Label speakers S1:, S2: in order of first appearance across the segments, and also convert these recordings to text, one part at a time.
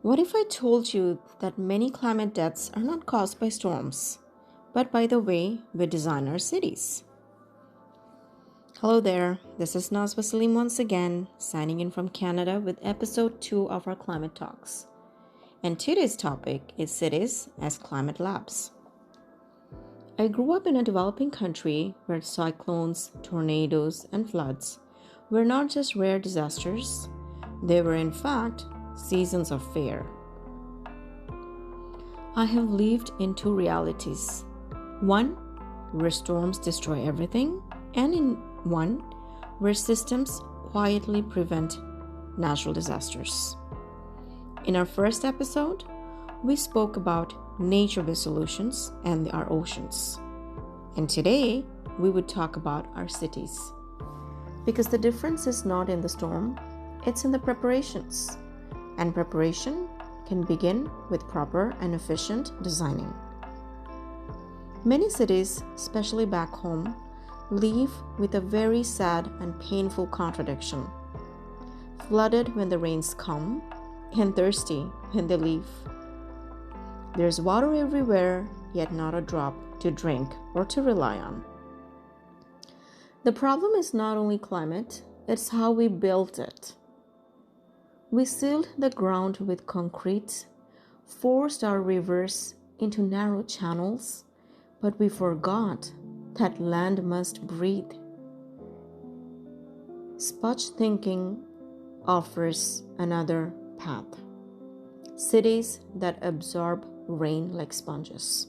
S1: What if I told you that many climate deaths are not caused by storms, but by the way we design our cities? Hello there, this is 𝗖𝗹𝗶𝗺 once again, signing in from Canada with episode 2 of our climate talks. And today's topic is cities as climate labs. I grew up in a developing country where cyclones, tornadoes, and floods were not just rare disasters, they were in fact seasons of fear. I have lived in two realities. One, where storms destroy everything, and in one, where systems quietly prevent natural disasters. In our first episode, we spoke about nature-based solutions and our oceans. And today, we would talk about our cities. Because the difference is not in the storm, it's in the preparations. And preparation can begin with proper and efficient designing. Many cities, especially back home, live with a very sad and painful contradiction. Flooded when the rains come, and thirsty when they leave. There's water everywhere, yet not a drop to drink or to rely on. The problem is not only climate, it's how we built it. We sealed the ground with concrete, forced our rivers into narrow channels, but we forgot that land must breathe. Such thinking offers another path. Cities that absorb rain like sponges,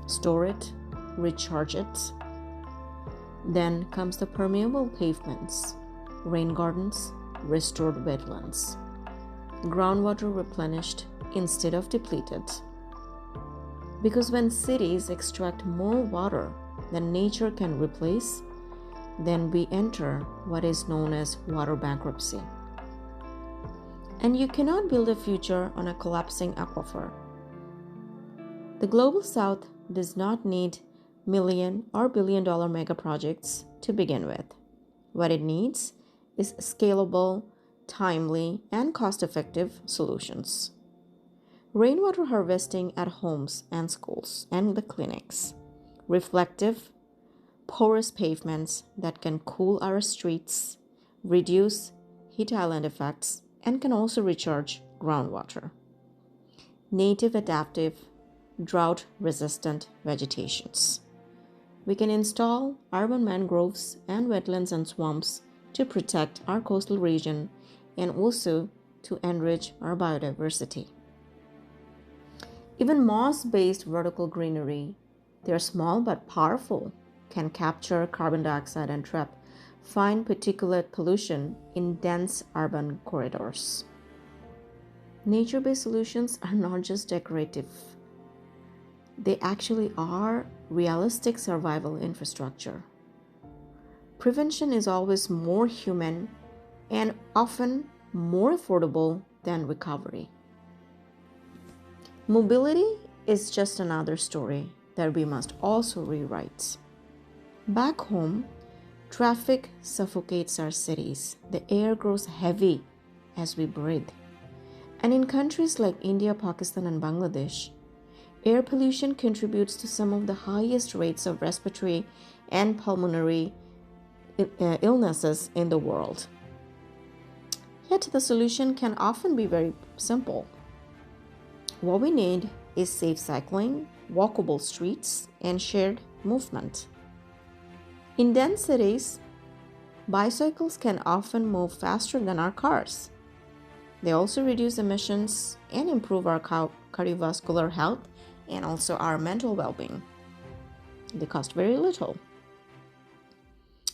S1: store it, recharge it. Then comes the permeable pavements, rain gardens, restored wetlands, groundwater replenished instead of depleted. Because when cities extract more water than nature can replace, then we enter what is known as water bankruptcy. And you cannot build a future on a collapsing aquifer. The global south does not need million or billion-dollar mega projects to begin with. What it needs is scalable, timely, and cost-effective solutions. Rainwater harvesting at homes and schools and the clinics. Reflective, porous pavements that can cool our streets, reduce heat island effects, and can also recharge groundwater. Native adaptive, drought-resistant vegetations. We can install urban mangroves and wetlands and swamps to protect our coastal region and also to enrich our biodiversity. Even moss-based vertical greenery, they are small but powerful, can capture carbon dioxide and trap fine particulate pollution in dense urban corridors. Nature-based solutions are not just decorative. They actually are realistic survival infrastructure. Prevention is always more human and often more affordable than recovery. Mobility is just another story that we must also rewrite. Back home, traffic suffocates our cities. The air grows heavy as we breathe. And in countries like India, Pakistan, and Bangladesh, air pollution contributes to some of the highest rates of respiratory and pulmonary illnesses in the world. Yet the solution can often be very simple. What we need is safe cycling, walkable streets, and shared movement. In dense cities, bicycles can often move faster than our cars. They also reduce emissions and improve our cardiovascular health and also our mental well-being. They cost very little.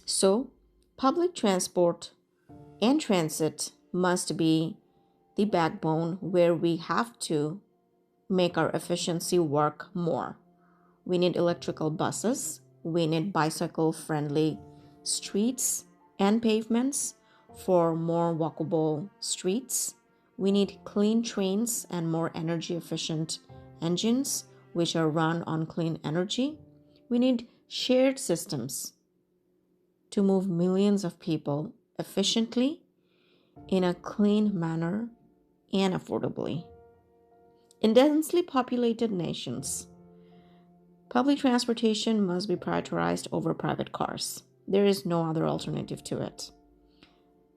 S1: So, public transport and transit must be the backbone where we have to make our efficiency work more. We need electrical buses, we need bicycle-friendly streets and pavements for more walkable streets. We need clean trains and more energy-efficient engines which are run on clean energy. We need shared systems to move millions of people efficiently in a clean manner and affordably. In densely populated nations, public transportation must be prioritized over private cars. There is no other alternative to it.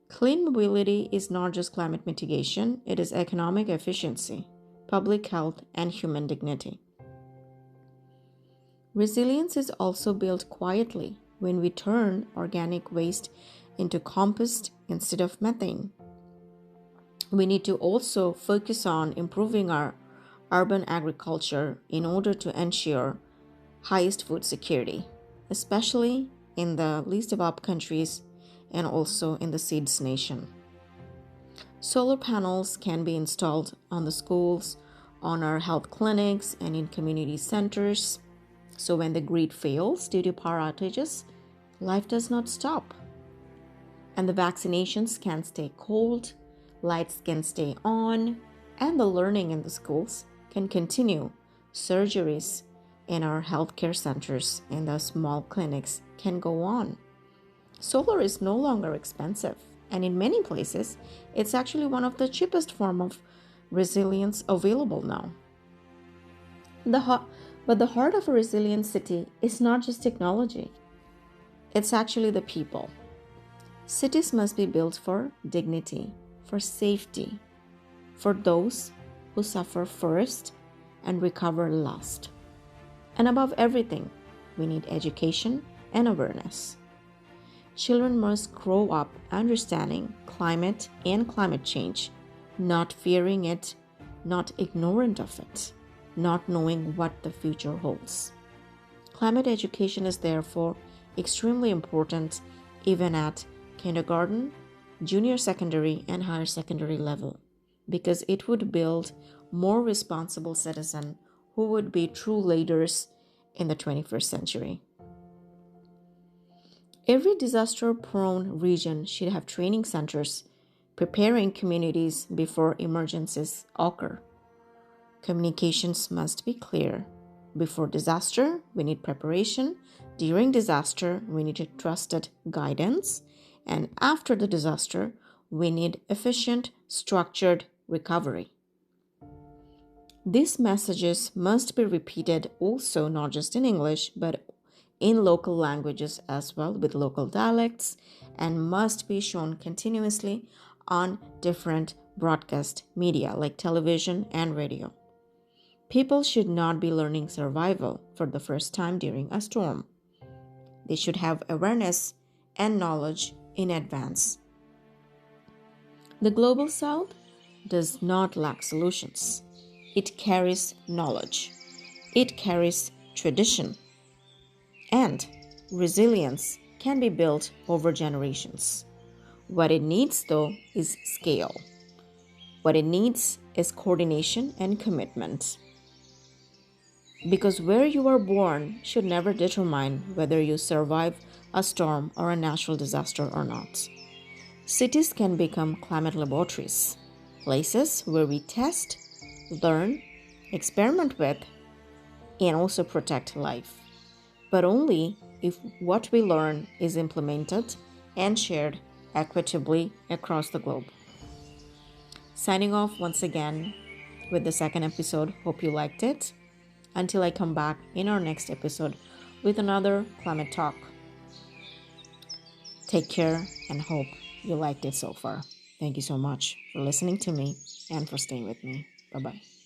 S1: Clean mobility is not just climate mitigation, it is economic efficiency, public health, and human dignity. Resilience is also built quietly when we turn organic waste into compost instead of methane. We need to also focus on improving our urban agriculture in order to ensure highest food security, especially in the least developed countries and also in the seeds nation. Solar panels can be installed on the schools, on our health clinics, and in community centers. So when the grid fails due to power outages, life does not stop. And the vaccinations can stay cold, lights can stay on, and the learning in the schools can continue. Surgeries in our healthcare centers and the small clinics can go on. Solar is no longer expensive, and in many places, it's actually one of the cheapest forms of resilience available now. But the heart of a resilient city is not just technology. It's actually the people. Cities must be built for dignity, for safety, for those who suffer first and recover last. And above everything, we need education and awareness. Children must grow up understanding climate and climate change, not fearing it, not ignorant of it, not knowing what the future holds. Climate education is therefore extremely important even at kindergarten, junior secondary, and higher secondary level, because it would build more responsible citizens who would be true leaders in the 21st century. Every disaster-prone region should have training centers preparing communities before emergencies occur. Communications must be clear. Before disaster, we need preparation. During disaster, we need trusted guidance. And after the disaster, we need efficient, structured recovery. These messages must be repeated also not just in English, but in local languages as well, with local dialects, and must be shown continuously on different broadcast media like television and radio. People should not be learning survival for the first time during a storm. They should have awareness and knowledge in advance. The Global South does not lack solutions. It carries knowledge. It carries tradition. And resilience can be built over generations. What it needs, though, is scale. What it needs is coordination and commitment. Because where you are born should never determine whether you survive a storm or a natural disaster or not. Cities can become climate laboratories, places where we test, learn, experiment with, and also protect life. But only if what we learn is implemented and shared equitably across the globe. Signing off once again with the second episode. Hope you liked it. Until I come back in our next episode with another climate talk. Take care and hope you liked it so far. Thank you so much for listening to me and for staying with me. Bye-bye.